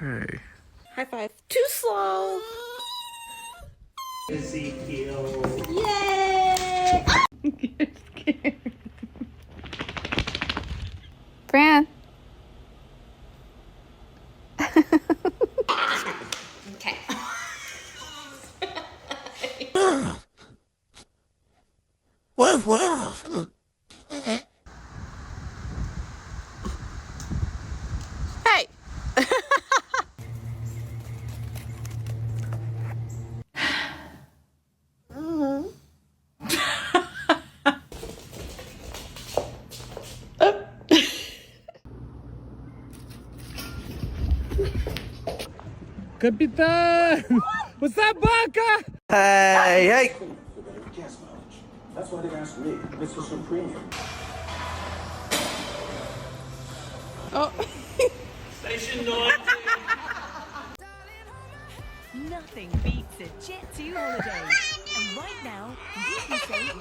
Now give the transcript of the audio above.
Okay. High five. Too slow. Ezekiel. Yay! You're scared. Fran. Okay. Woof, woof. Hey! Kapitan! What's up, Baka? Hey, hey. That's why they asked me, Mr. Supreme. Oh. Station 90. Nothing beats a Jet 2 holiday. And right now, you can save